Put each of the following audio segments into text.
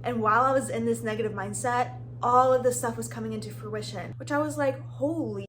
And while I was in this negative mindset, all of this stuff was coming into fruition, which I was like, holy.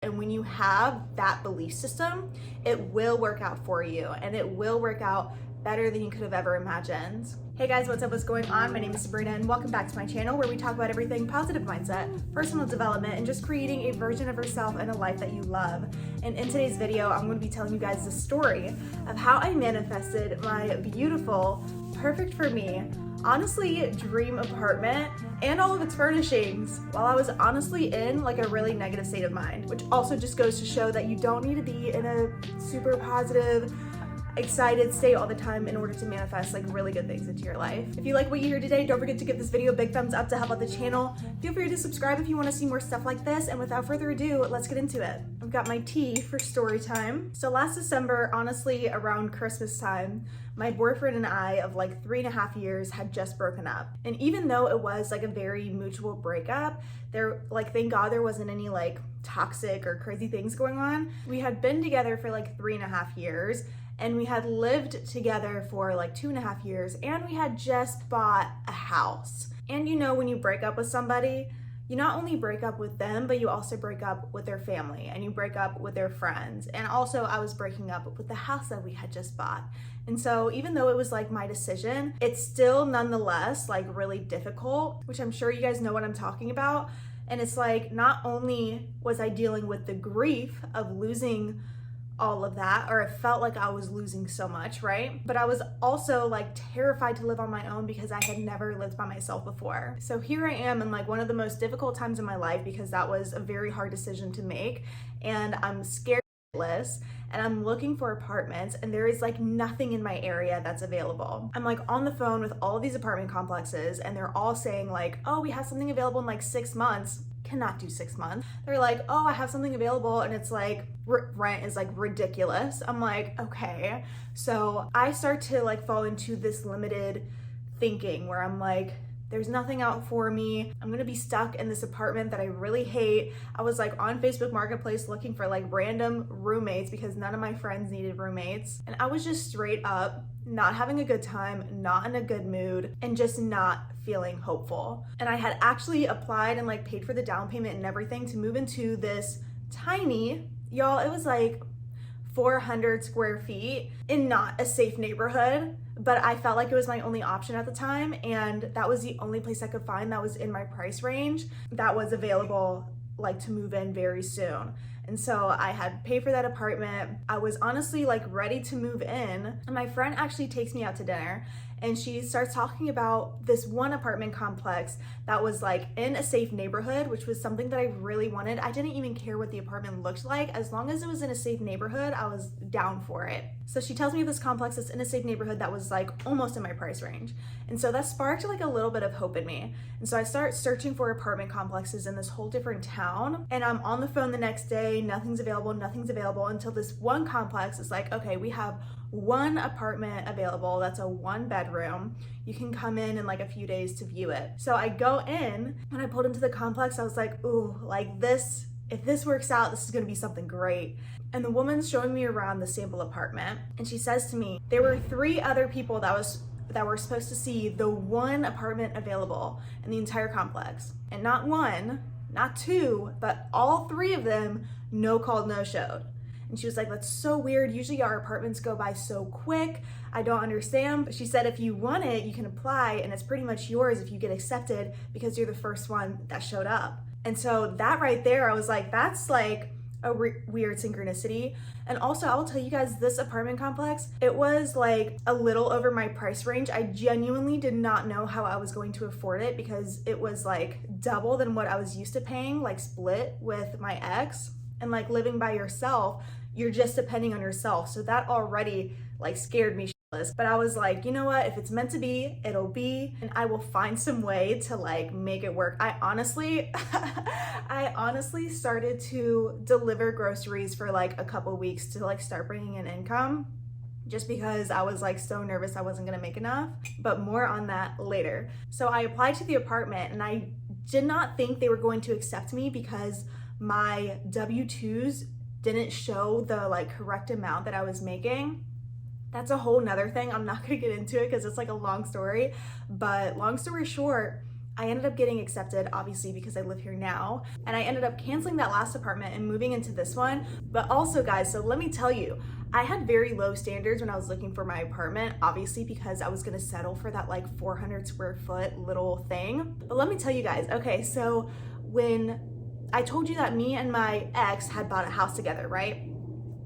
And when you have that belief system, it will work out for you, and it will work out better than you could have ever imagined. Hey guys, what's up? What's going on? My name is Sabrina, and welcome back to my channel where we talk about everything positive mindset, personal development, and just creating a version of yourself and a life that you love. And in today's video, I'm going to be telling you guys the story of how I manifested my beautiful, perfect for me, honestly dream apartment and all of its furnishings while I was honestly in like a really negative state of mind, which also just goes to show that you don't need to be in a super positive, excited state all the time in order to manifest like really good things into your life. If you like what you hear today, don't forget to give this video a big thumbs up to help out the channel. Feel free to subscribe if you want to see more stuff like this, and without further ado, let's get into it. I've got my tea for story time. So last December, honestly around Christmas time, my boyfriend and I of like 3.5 years had just broken up. And even though it was like a very mutual breakup, thank God there wasn't any like toxic or crazy things going on. We had been together for like 3.5 years, and we had lived together for like 2.5 years, and we had just bought a house. And you know, when you break up with somebody, you not only break up with them, but you also break up with their family, and you break up with their friends. And also I was breaking up with the house that we had just bought. And so even though it was like my decision, it's still nonetheless like really difficult, which I'm sure you guys know what I'm talking about. And it's like, not only was I dealing with the grief of losing all of that, or it felt like I was losing so much, right? But I was also like terrified to live on my own because I had never lived by myself before. So here I am in like one of the most difficult times in my life, because that was a very hard decision to make, and I'm scared shitless, and I'm looking for apartments, and there is like nothing in my area that's available. I'm like on the phone with all of these apartment complexes, and they're all saying like, oh, we have something available in like 6 months. Cannot do 6 months. They're like, oh, I have something available, and it's like rent is like ridiculous. I'm like, okay. So I start to like fall into this limited thinking where I'm like, there's nothing out for me. I'm gonna be stuck in this apartment that I really hate. I was like on Facebook Marketplace looking for like random roommates because none of my friends needed roommates. And I was just straight up not having a good time, not in a good mood, and just not feeling hopeful. And I had actually applied and like paid for the down payment and everything to move into this tiny, y'all, it was like 400 square feet in not a safe neighborhood, but I felt like it was my only option at the time, and that was the only place I could find that was in my price range that was available like to move in very soon. And so I had paid for that apartment. I was honestly like ready to move in, and my friend actually takes me out to dinner, and she starts talking about this one apartment complex that was like in a safe neighborhood, which was something that I really wanted. I didn't even care what the apartment looked like. As long as it was in a safe neighborhood, I was down for it. So she tells me of this complex that's in a safe neighborhood that was like almost in my price range. And so that sparked like a little bit of hope in me. And so I start searching for apartment complexes in this whole different town, and I'm on the phone the next day, nothing's available, until this one complex is like, okay, we have one apartment available that's a 1-bedroom. You can come in like a few days to view it. So I go in. When I pulled into the complex, I was like, ooh, like this, if this works out, this is gonna be something great. And the woman's showing me around the sample apartment, and she says to me, there were 3 other people that were supposed to see the one apartment available in the entire complex. And not 1, not 2, but all 3 of them no called, no showed. And she was like, that's so weird. Usually our apartments go by so quick. I don't understand. But she said, if you want it, you can apply, and it's pretty much yours if you get accepted because you're the first one that showed up. And so that right there, I was like, that's like a weird synchronicity. And also, I will tell you guys, this apartment complex, it was like a little over my price range. I genuinely did not know how I was going to afford it because it was like double than what I was used to paying, like split with my ex. And like living by yourself, you're just depending on yourself. So that already like scared me shitless. But I was like, you know what? If it's meant to be, it'll be, and I will find some way to like make it work. I honestly started to deliver groceries for like a couple weeks to like start bringing in income, just because I was like so nervous I wasn't gonna make enough, but more on that later. So I applied to the apartment, and I did not think they were going to accept me because my W-2s didn't show the like correct amount that I was making. That's a whole nother thing. I'm not gonna get into it because it's like a long story, but long story short, I ended up getting accepted, obviously, because I live here now, and I ended up canceling that last apartment and moving into this one. But also, guys, so let me tell you, I had very low standards when I was looking for my apartment, obviously, because I was gonna settle for that like 400 square foot little thing. But let me tell you guys, okay, so when I told you that me and my ex had bought a house together, right?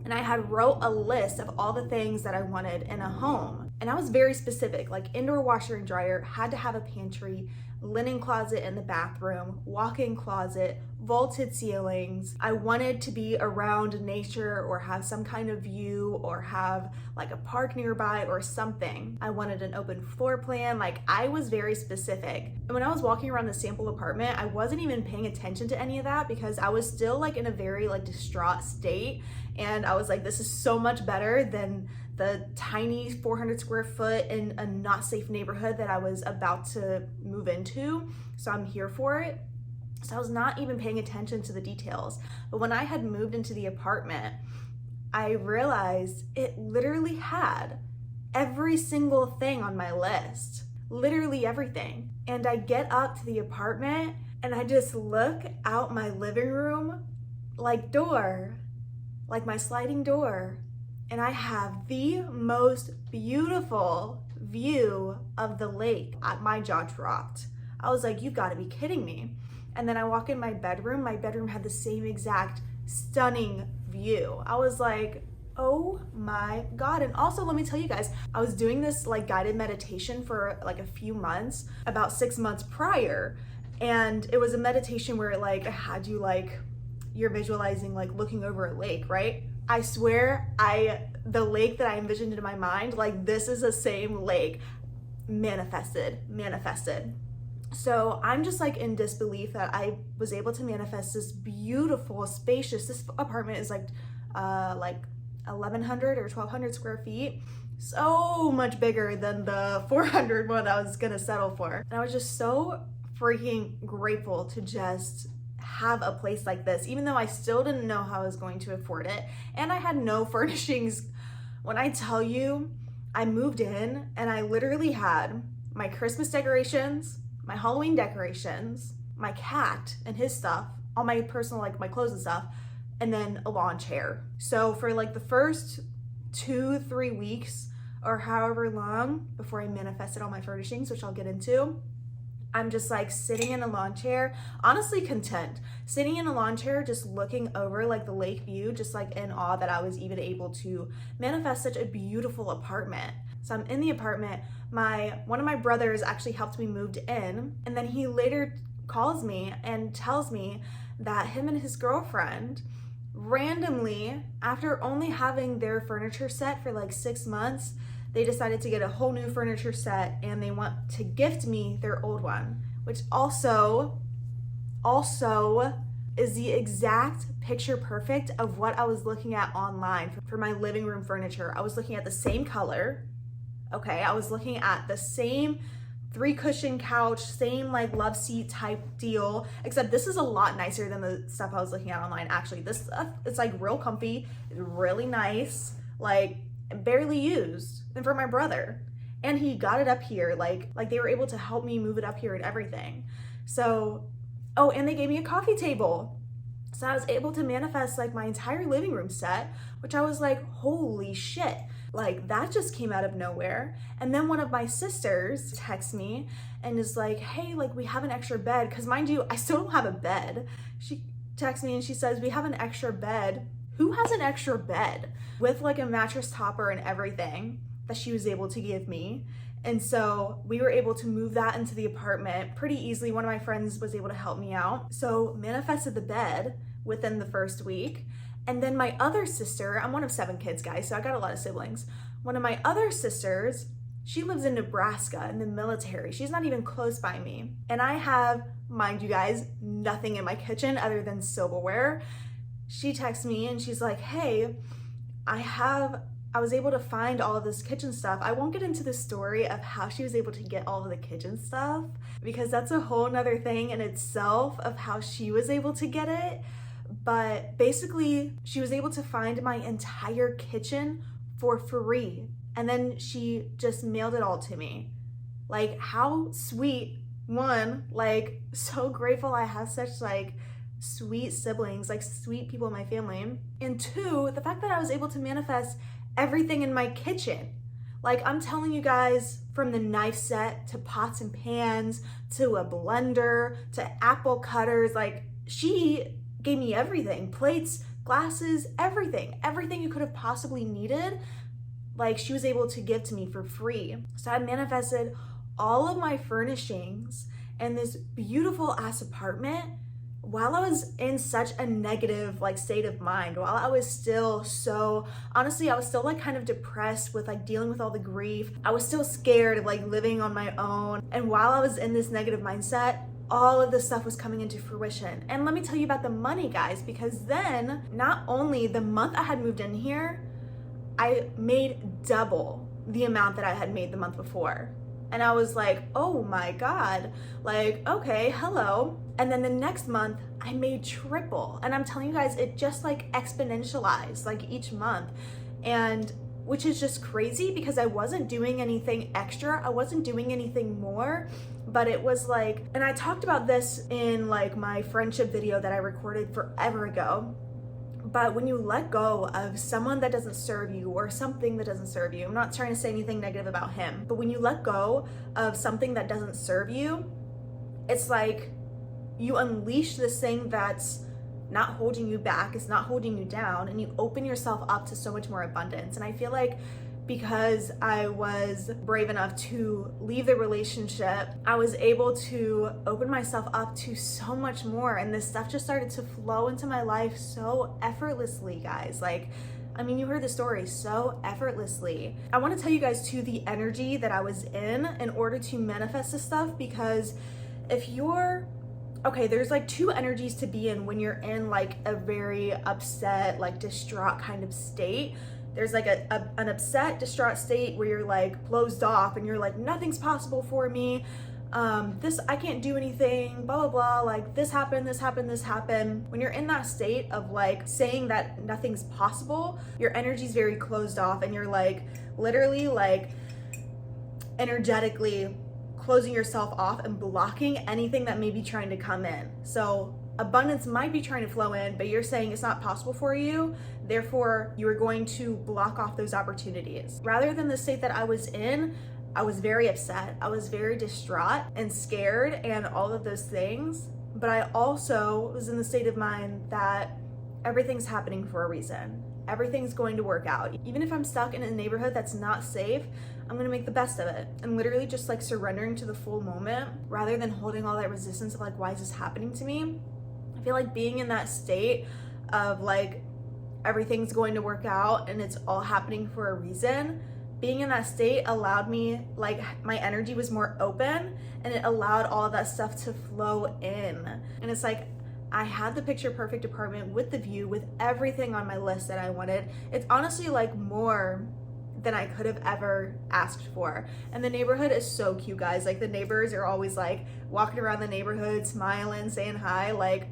And I had wrote a list of all the things that I wanted in a home. And I was very specific, like indoor washer and dryer, had to have a pantry, linen closet in the bathroom, walk-in closet, vaulted ceilings. I wanted to be around nature or have some kind of view or have like a park nearby or something. I wanted an open floor plan. Like, I was very specific. And when I was walking around the sample apartment, I wasn't even paying attention to any of that because I was still like in a very like distraught state. And I was like, this is so much better than the tiny 400 square foot in a not safe neighborhood that I was about to move into. So I'm here for it. So I was not even paying attention to the details. But when I had moved into the apartment, I realized it literally had every single thing on my list, literally everything. And I get up to the apartment and I just look out my living room like door, like my sliding door. And I have the most beautiful view of the lake. My jaw dropped. I was like, you gotta be kidding me. And then I walk in my bedroom. My bedroom had the same exact stunning view. I was like, oh my God. And also, let me tell you guys, I was doing this like guided meditation for like a few months, about 6 months prior. And it was a meditation where like I had you like, you're visualizing like looking over a lake, right? I swear, the lake that I envisioned in my mind, like this is the same lake manifested. So I'm just like in disbelief that I was able to manifest this beautiful, spacious, this apartment is like 1,100 or 1,200 square feet. So much bigger than the 400 one I was gonna settle for. And I was just so freaking grateful to just have a place like this, even though I still didn't know how I was going to afford it. And I had no furnishings. When I tell you, I moved in and I literally had my Christmas decorations, my Halloween decorations, my cat and his stuff, all my personal, like my clothes and stuff, and then a lawn chair. So for like the first 2-3 weeks or however long before I manifested all my furnishings, which I'll get into, I'm just like sitting in a lawn chair, honestly content, sitting in a lawn chair, just looking over like the lake view, just like in awe that I was even able to manifest such a beautiful apartment. So I'm in the apartment. One of my brothers actually helped me move in, and then he later calls me and tells me that him and his girlfriend randomly, after only having their furniture set for like 6 months, they decided to get a whole new furniture set and they want to gift me their old one, which also is the exact picture perfect of what I was looking at online for my living room furniture. I was looking at the same color, okay? I was looking at the same 3-cushion couch, same like love seat type deal, except this is a lot nicer than the stuff I was looking at online. Actually, this stuff, it's like real comfy, really nice, like barely used. And for my brother, and he got it up here, like they were able to help me move it up here and everything. So, oh, and they gave me a coffee table. So I was able to manifest like my entire living room set, which I was like, holy shit, like that just came out of nowhere. And then one of my sisters texts me and is like, hey, like we have an extra bed, because mind you, I still don't have a bed. She texts me and she says, we have an extra bed. Who has an extra bed with like a mattress topper and everything that she was able to give me? And so we were able to move that into the apartment pretty easily. One of my friends was able to help me out. So manifested the bed within the first week. And then my other sister, I'm one of 7 kids, guys, so I got a lot of siblings. One of my other sisters, she lives in Nebraska in the military. She's not even close by me. And I have, mind you guys, nothing in my kitchen other than silverware. She texts me and she's like, hey, I was able to find all of this kitchen stuff. I won't get into the story of how she was able to get all of the kitchen stuff, because that's a whole nother thing in itself of how she was able to get it. But basically, she was able to find my entire kitchen for free. and then she just mailed it all to me. Like, how sweet. One, like, so grateful I have such like sweet siblings, like sweet people in my family. And two, the fact that I was able to manifest everything in my kitchen. Like, I'm telling you guys, from the knife set to pots and pans to a blender to apple cutters, like, she gave me everything. Plates, glasses, everything you could have possibly needed, like, she was able to give to me for free. So I manifested all of my furnishings and this beautiful ass apartment while I was in such a negative like state of mind, while I was still so, honestly, I was still like kind of depressed with like dealing with all the grief. I was still scared of like living on my own. And while I was in this negative mindset, all of this stuff was coming into fruition. And let me tell you about the money, guys, because then not only the month I had moved in here, I made double the amount that I had made the month before. And I was like, oh my God, like, okay, hello. And then the next month I made triple. And I'm telling you guys, it just like exponentialized like each month. And which is just crazy because I wasn't doing anything extra. I wasn't doing anything more, but it was like, and I talked about this in like my friendship video that I recorded forever ago. But when you let go of someone that doesn't serve you or something that doesn't serve you, I'm not trying to say anything negative about him, but when you let go of something that doesn't serve you, it's like you unleash this thing that's not holding you back, it's not holding you down, and you open yourself up to so much more abundance. And I feel like because I was brave enough to leave the relationship, I was able to open myself up to so much more. And this stuff just started to flow into my life so effortlessly, guys. Like, I mean, you heard the story, so effortlessly. I want to tell you guys too the energy that I was in order to manifest this stuff, because if you're, okay, there's like two energies to be in when you're in like a very upset, like distraught kind of state. There's like an upset, distraught state where you're like closed off and you're like, nothing's possible for me. I can't do anything, blah, blah, blah. Like this happened, this happened, this happened. When you're in that state of like saying that nothing's possible, your energy's very closed off and you're like literally like energetically closing yourself off and blocking anything that may be trying to come in. So abundance might be trying to flow in, but you're saying it's not possible for you. Therefore, you are going to block off those opportunities. Rather than the state that I was in, I was very upset. I was very distraught and scared and all of those things. But I also was in the state of mind that everything's happening for a reason. Everything's going to work out. Even if I'm stuck in a neighborhood that's not safe, I'm gonna make the best of it. And literally just like surrendering to the full moment rather than holding all that resistance of like, why is this happening to me? I feel like being in that state of like, everything's going to work out and it's all happening for a reason, being in that state allowed me, like my energy was more open and it allowed all of that stuff to flow in. And it's like, I had the picture perfect apartment with the view, with everything on my list that I wanted. It's honestly like more than I could have ever asked for. And the neighborhood is so cute, guys. Like the neighbors are always like walking around the neighborhood, smiling, saying hi, like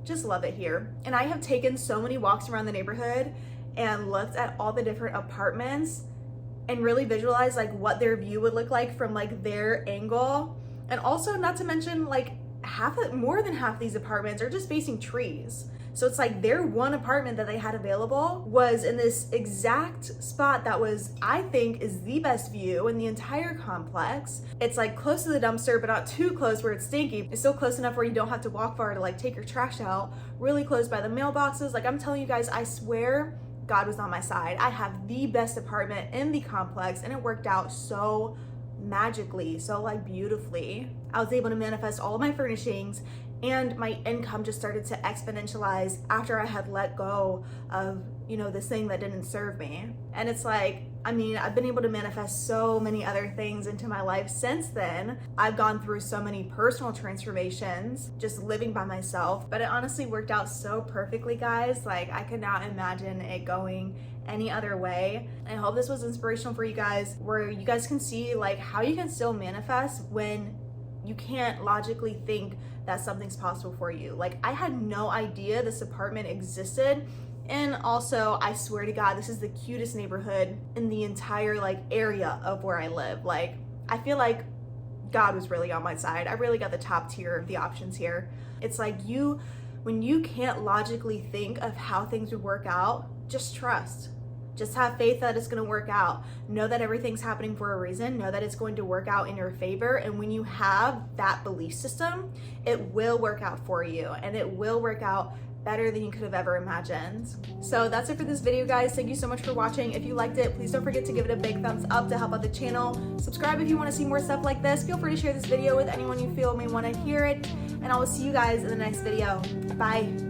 just love it here. And I have taken so many walks around the neighborhood and looked at all the different apartments and really visualized like what their view would look like from like their angle. And also not to mention like more than half these apartments are just facing trees. So it's like their one apartment that they had available was in this exact spot that was, I think, is the best view in the entire complex. It's like close to the dumpster, but not too close where it's stinky. It's still close enough where you don't have to walk far to like take your trash out. Really close by the mailboxes. Like I'm telling you guys, I swear God was on my side. I have the best apartment in the complex and it worked out so magically, so like beautifully. I was able to manifest all of my furnishings and my income just started to exponentialize after I had let go of, you know, this thing that didn't serve me. And it's like, I mean, I've been able to manifest so many other things into my life since then. I've gone through so many personal transformations just living by myself, but it honestly worked out so perfectly, guys. Like I could not imagine it going any other way. I hope this was inspirational for you guys, where you guys can see like how you can still manifest when you can't logically think that something's possible for you. Like I had no idea this apartment existed And also, I swear to God, this is the cutest neighborhood in the entire like area of where I live. Like, I feel like God was really on my side. I really got the top tier of the options here. It's like when you can't logically think of how things would work out, just trust. Just have faith that it's going to work out. Know that everything's happening for a reason. Know that it's going to work out in your favor. And when you have that belief system, it will work out for you, and it will work out better than you could have ever imagined. So that's it for this video, guys. Thank you so much for watching. If you liked it, please don't forget to give it a big thumbs up to help out the channel. Subscribe if you want to see more stuff like this. Feel free to share this video with anyone you feel may want to hear it. And I will see you guys in the next video. Bye.